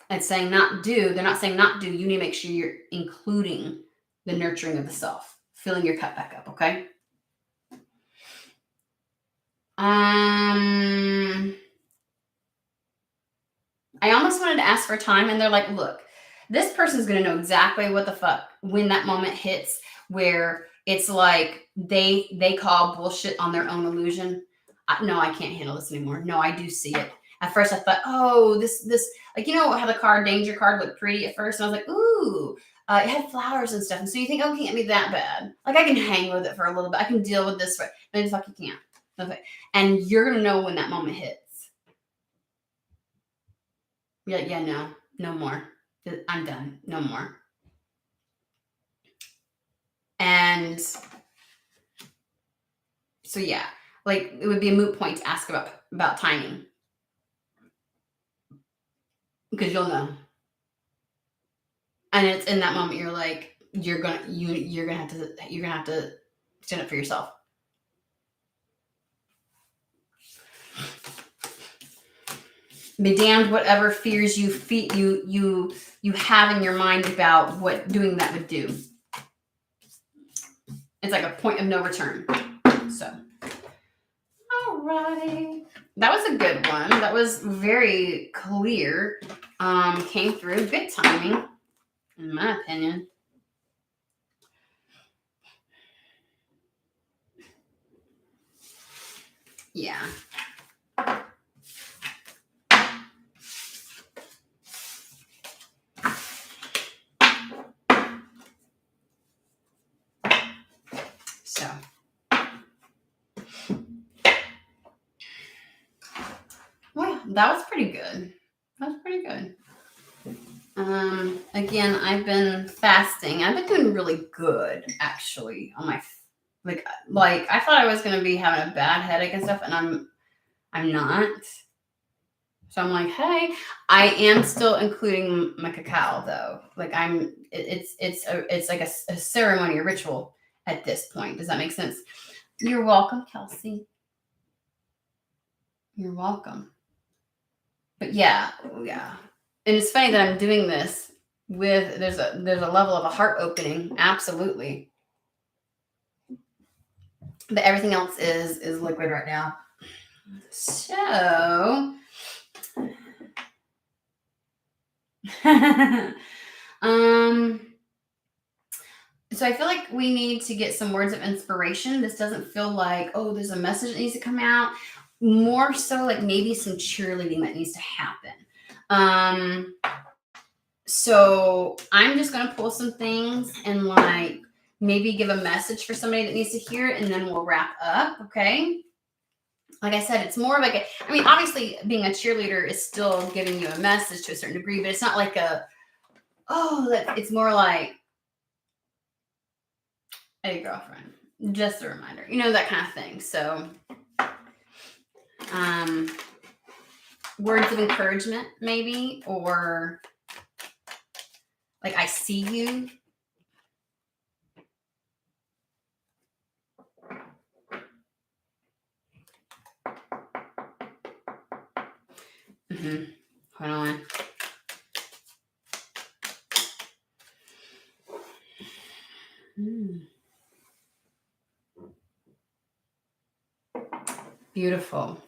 It's saying not do. They're not saying not do. You need to make sure you're including the nurturing of the self. Filling your cup back up, okay? I almost wanted to ask for time, and they're like, look, this person's going to know exactly what the fuck when that moment hits where it's like they call bullshit on their own illusion. No, I can't handle this anymore. No, I do see it. At first I thought, oh, this, like, you know how the danger card looked pretty at first? And I was like, ooh, it had flowers and stuff. And so you think, oh, it can't be that bad. Like I can hang with it for a little bit. I can deal with this. And fuck, you can't. Okay. And you're going to know when that moment hits. You're like, yeah, no more. I'm done. No more. And so, yeah, like it would be a moot point to ask about timing. Because you'll know. And it's in that moment you're like, you're gonna have to stand up for yourself. Be damned whatever fears you have in your mind about what doing that would do. It's like a point of no return. So, alrighty. That was a good one. That was very clear. Came through. Good timing, in my opinion. Yeah. So. Well, that was pretty good. That's pretty good. Again, I've been fasting. I've been doing really good actually on my like I thought I was gonna be having a bad headache and stuff, and I'm not. So I'm like, hey, I am still including my cacao though. Like it's like a ceremony, a ritual at this point. Does that make sense? You're welcome, Kelsey. You're welcome. But yeah. And it's funny that I'm doing this with there's a level of a heart opening, absolutely. But everything else is liquid right now. So so I feel like we need to get some words of inspiration. This doesn't feel like, oh, there's a message that needs to come out. More so like maybe some cheerleading that needs to happen. So I'm just going to pull some things and like maybe give a message for somebody that needs to hear it, and then we'll wrap up. Okay. Like I said, it's more of like I mean, obviously being a cheerleader is still giving you a message to a certain degree, but it's not like it's more like, hey, girlfriend, just a reminder, that kind of thing. So, words of encouragement, maybe, or like, I see you. Hold on. Beautiful.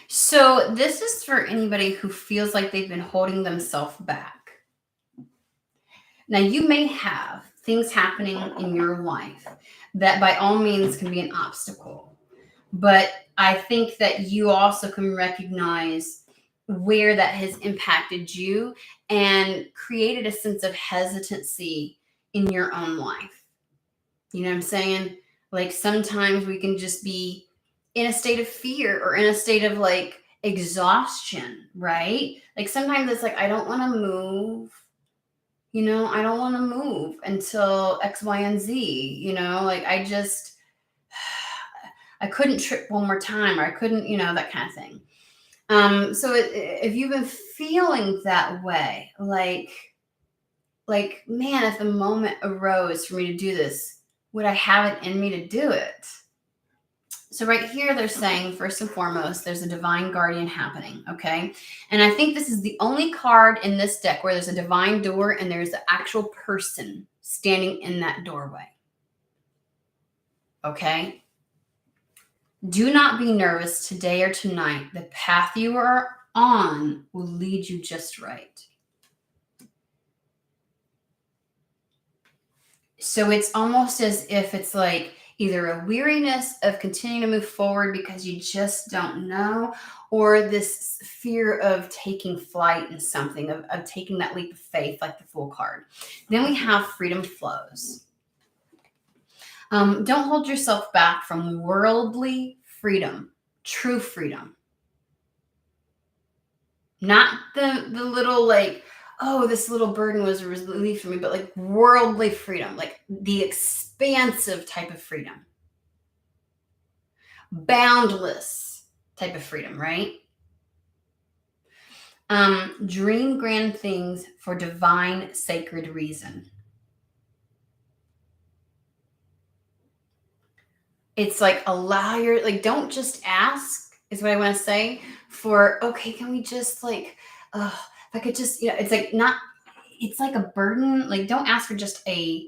So this is for anybody who feels like they've been holding themselves back. Now, you may have things happening in your life that by all means can be an obstacle. But I think that you also can recognize where that has impacted you and created a sense of hesitancy in your own life. You know what I'm saying? Like sometimes we can just be in a state of fear or in a state of like exhaustion, right? Like sometimes it's like, I don't want to move. I don't want to move until X, Y, and Z, like I couldn't trip one more time, or I couldn't, that kind of thing. So if you've been feeling that way, like, man, if the moment arose for me to do this, would I have it in me to do it? So right here, they're saying, first and foremost, there's a divine guardian happening, okay? And I think this is the only card in this deck where there's a divine door and there's an actual person standing in that doorway, okay? Do not be nervous today or tonight. The path you are on will lead you just right. So it's almost as if it's like either a weariness of continuing to move forward because you just don't know, or this fear of taking flight in something, of taking that leap of faith, like the Fool card. Then we have freedom flows. Don't hold yourself back from worldly freedom, true freedom. Not the little like, oh, this little burden was a relief for me, but like worldly freedom, like the expansive type of freedom. Boundless type of freedom, right? Dream grand things for divine sacred reason. It's like allow your, like, don't just ask is what I want to say for, okay, can we just like, if I could just, it's like not, it's like a burden. Like, don't ask for just a,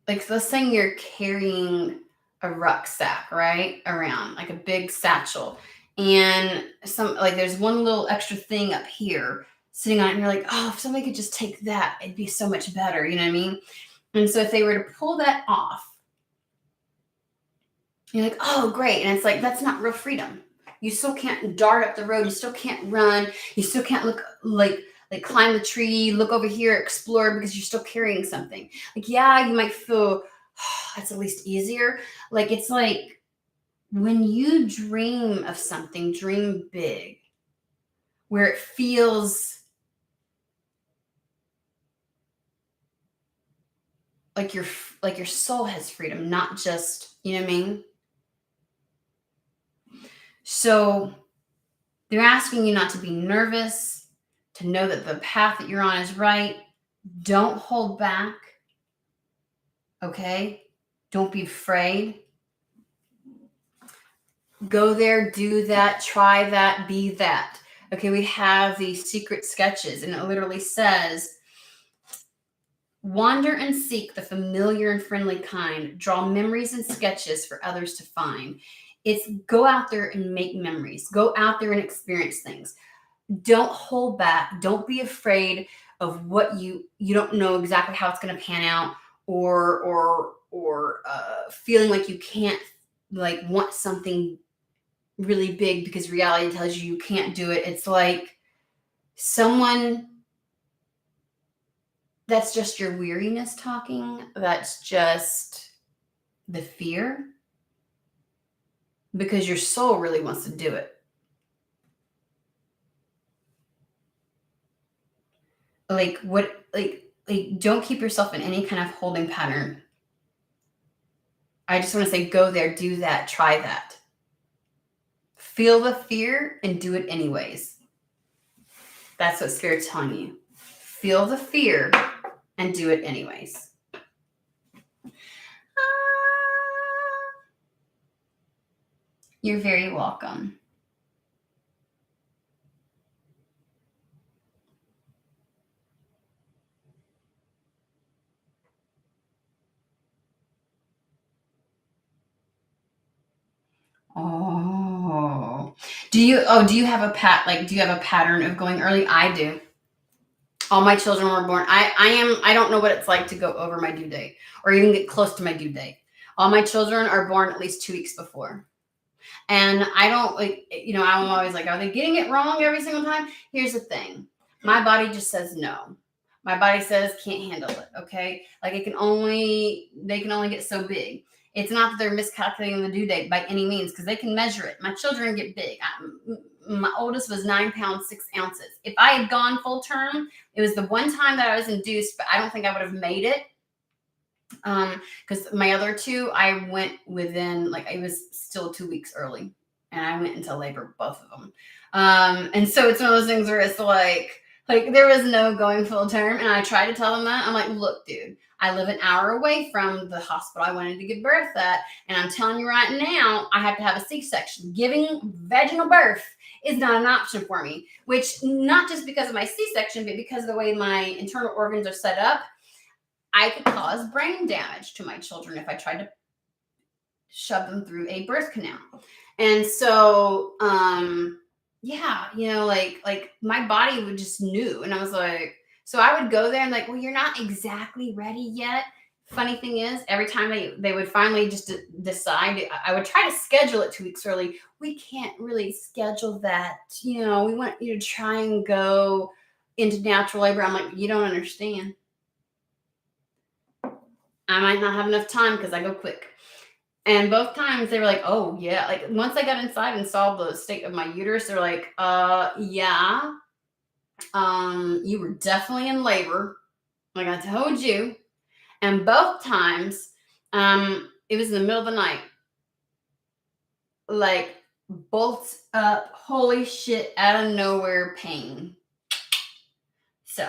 like, let's say you're carrying a rucksack, right? Around like a big satchel. And there's one little extra thing up here sitting on it. And you're like, oh, if somebody could just take that, it'd be so much better. You know what I mean? And so if they were to pull that off, you're like, oh, great. And it's like, that's not real freedom. You still can't dart up the road. You still can't run. You still can't look like like climb the tree, look over here, explore because you're still carrying something. Like, yeah, you might feel that's at least easier. Like, it's like when you dream of something, dream big, where it feels like your soul has freedom, not just, you know what I mean? So they're asking you not to be nervous, to know that the path that you're on is right. Don't hold back. Okay? Don't be afraid. Go there, do that, try that, be that. Okay, we have these secret sketches, and it literally says, wander and seek the familiar and friendly kind. Draw memories and sketches for others to find. It's go out there and make memories. Go out there and experience things. Don't hold back. Don't be afraid of what you don't know exactly how it's going to pan out, or feeling like you can't, like, want something really big because reality tells you you can't do it. It's like someone that's just your weariness talking. That's just the fear, because your soul really wants to do it. Like, what, like don't keep yourself in any kind of holding pattern. I just want to say, go there, do that, try that. Feel the fear and do it anyways. That's what Spirit's telling you. Feel the fear and do it anyways. You're very welcome. Oh, do you have do you have a pattern of going early? I do. All my children were born. I don't know what it's like to go over my due date or even get close to my due date. All my children are born at least 2 weeks before. And I don't, like, I'm always like, are they getting it wrong every single time? Here's the thing. My body just says no. My body says can't handle it. Okay. Like, they can only get so big. It's not that they're miscalculating the due date by any means, because they can measure it. My children get big. My oldest was 9 pounds, 6 ounces. If I had gone full term, it was the one time that I was induced, but I don't think I would have made it. Because my other two, I went within, like, I was still 2 weeks early, and I went into labor, both of them. And so it's one of those things where it's like there was no going full term. And I tried to tell them that. I'm like, look, dude, I live an hour away from the hospital I wanted to give birth at. And I'm telling you right now, I have to have a C-section. Giving vaginal birth is not an option for me, which, not just because of my C-section, but because of the way my internal organs are set up. I could cause brain damage to my children if I tried to shove them through a birth canal. And so, yeah, like my body would just knew. And I was like, so I would go there and like, well, you're not exactly ready yet. Funny thing is, every time they would finally just decide, I would try to schedule it 2 weeks early. We can't really schedule that. We want you to try and go into natural labor. I'm like, you don't understand. I might not have enough time because I go quick. And both times they were like, oh, yeah. Like, once I got inside and saw the state of my uterus, they're like, yeah, you were definitely in labor. Like I told you. And both times, it was in the middle of the night. Like, bolts up, holy shit, out of nowhere pain. So,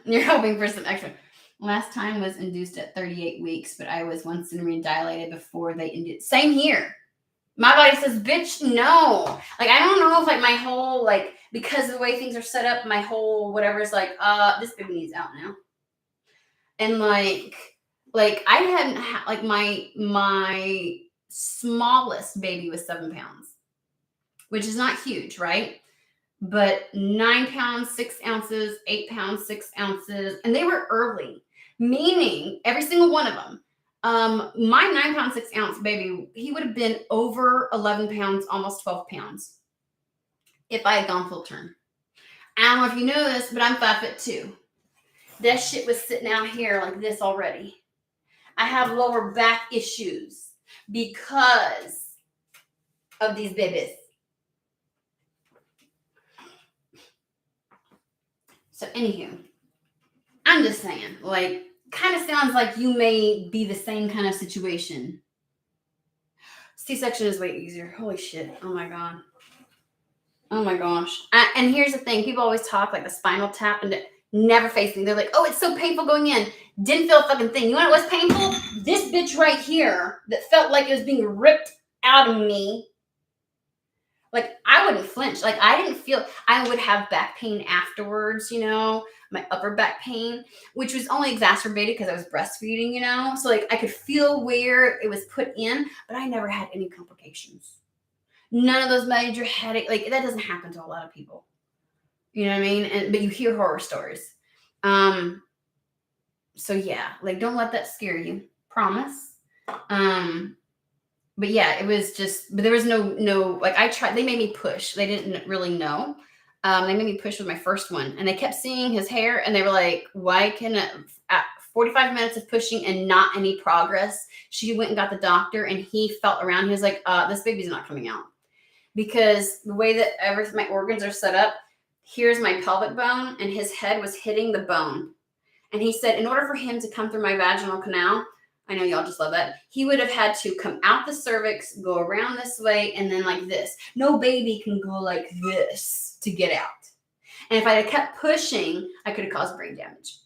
you're hoping for some extra. Last time was induced at 38 weeks, but I was 1 centimeter dilated before they induced. Same here. My body says, bitch, no. Like, I don't know if, like, my whole, like, because of the way things are set up, my whole whatever is like, this baby needs out now. And like I hadn't like my smallest baby was 7 pounds, which is not huge, right? But 9 pounds, 6 ounces, 8 pounds, 6 ounces, and they were early. Meaning, every single one of them. My 9 pound, 6 ounce baby, he would have been over 11 pounds, almost 12 pounds if I had gone full term. I don't know if you know this, but I'm 5'2". That shit was sitting out here like this already. I have lower back issues because of these babies. So anywho, I'm just saying, like, kind of sounds like you may be the same kind of situation. C-section is way easier. Holy shit. Oh my God. Oh my gosh. And here's the thing. People always talk like the spinal tap and never face me. They're like, oh, it's so painful going in. Didn't feel a fucking thing. You know what was painful? This bitch right here that felt like it was being ripped out of me. Like, I wouldn't flinch. Like, I didn't feel, I would have back pain afterwards, you know, my upper back pain, which was only exacerbated because I was breastfeeding, you know. So, like, I could feel where it was put in, but I never had any complications. None of those major headache, like, that doesn't happen to a lot of people. You know what I mean? But you hear horror stories. So, yeah, like, don't let that scare you. Promise. But yeah, it was just, but there was no, like I tried, they made me push. They didn't really know. They made me push with my first one and they kept seeing his hair and they were like, why can at 45 minutes of pushing and not any progress? She went and got the doctor and he felt around. He was like, this baby's not coming out because the way that my organs are set up, here's my pelvic bone and his head was hitting the bone. And he said, in order for him to come through my vaginal canal, I know y'all just love that. He would have had to come out the cervix, go around this way, and then like this. No baby can go like this to get out. And if I had kept pushing, I could have caused brain damage.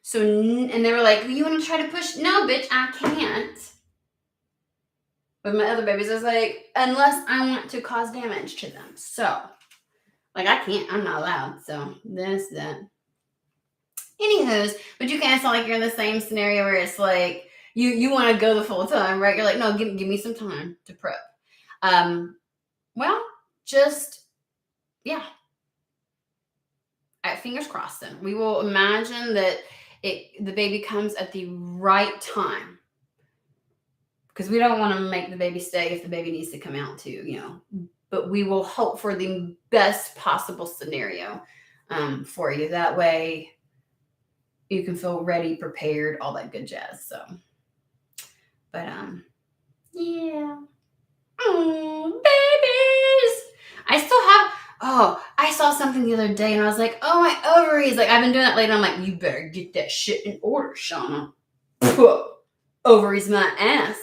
So, and they were like, you want to try to push? No, bitch, I can't. With my other babies, I was like, unless I want to cause damage to them. So, like, I can't, I'm not allowed. So, that. Anywho's, but you can't sound like you're in the same scenario where it's like you want to go the full time, right? You're like, no, give me some time to prep. Well, just yeah. Fingers crossed. Then we will imagine that the baby comes at the right time because we don't want to make the baby stay if the baby needs to come out too, you know. But we will hope for the best possible scenario for you. That way. You can feel ready, prepared, all that good jazz. So, but yeah. Oh, babies. I still have. I saw something the other day, and I was like, "Oh, my ovaries!" Like I've been doing that lately. I'm like, "You better get that shit in order, Shauna." Ovaries, my ass.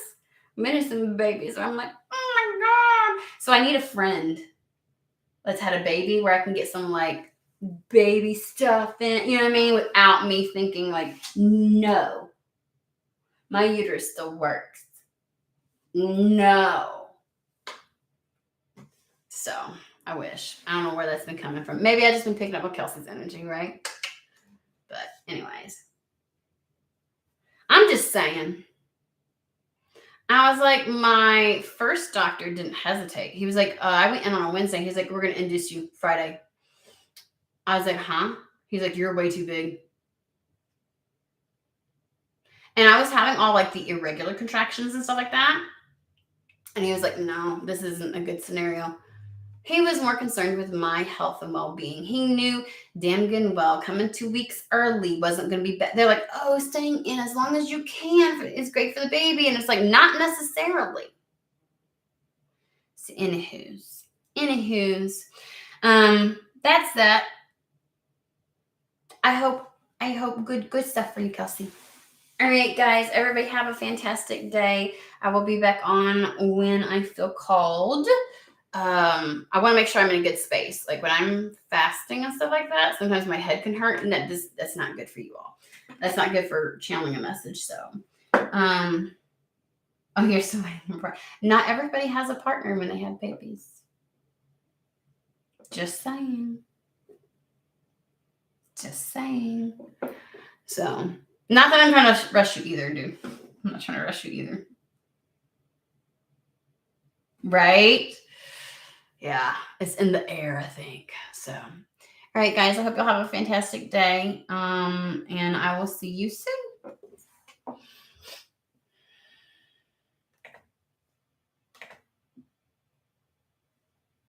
Many some babies. I'm like, oh my God. So I need a friend that's had a baby where I can get some like baby stuff in, you know what I mean? Without me thinking like, no, my uterus still works. No. So I wish. I don't know where that's been coming from. Maybe I've just been picking up on Kelsey's energy, right? But anyways, I'm just saying. I was like, my first doctor didn't hesitate. He was like, I went in on a Wednesday. He's like, we're going to induce you Friday. I was like, huh? He's like, you're way too big. And I was having all like the irregular contractions and stuff like that. And he was like, no, this isn't a good scenario. He was more concerned with my health and well-being. He knew damn good and well coming 2 weeks early wasn't going to be bad. They're like, oh, staying in as long as you can is great for the baby. And it's like, not necessarily. So anywho's. That's that. I hope good stuff for you, Kelsey. All right, guys, everybody have a fantastic day. I will be back on when I feel called. I want to make sure I'm in a good space. Like when I'm fasting and stuff like that, sometimes my head can hurt, and that's not good for you all. That's not good for channeling a message. So, here's somebody. Not everybody has a partner when they have babies. Just saying. So, not that I'm trying to rush you either, dude. I'm not trying to rush you either. Right? Yeah, it's in the air, I think. So, all right, guys, I hope you'll have a fantastic day. And I will see you soon.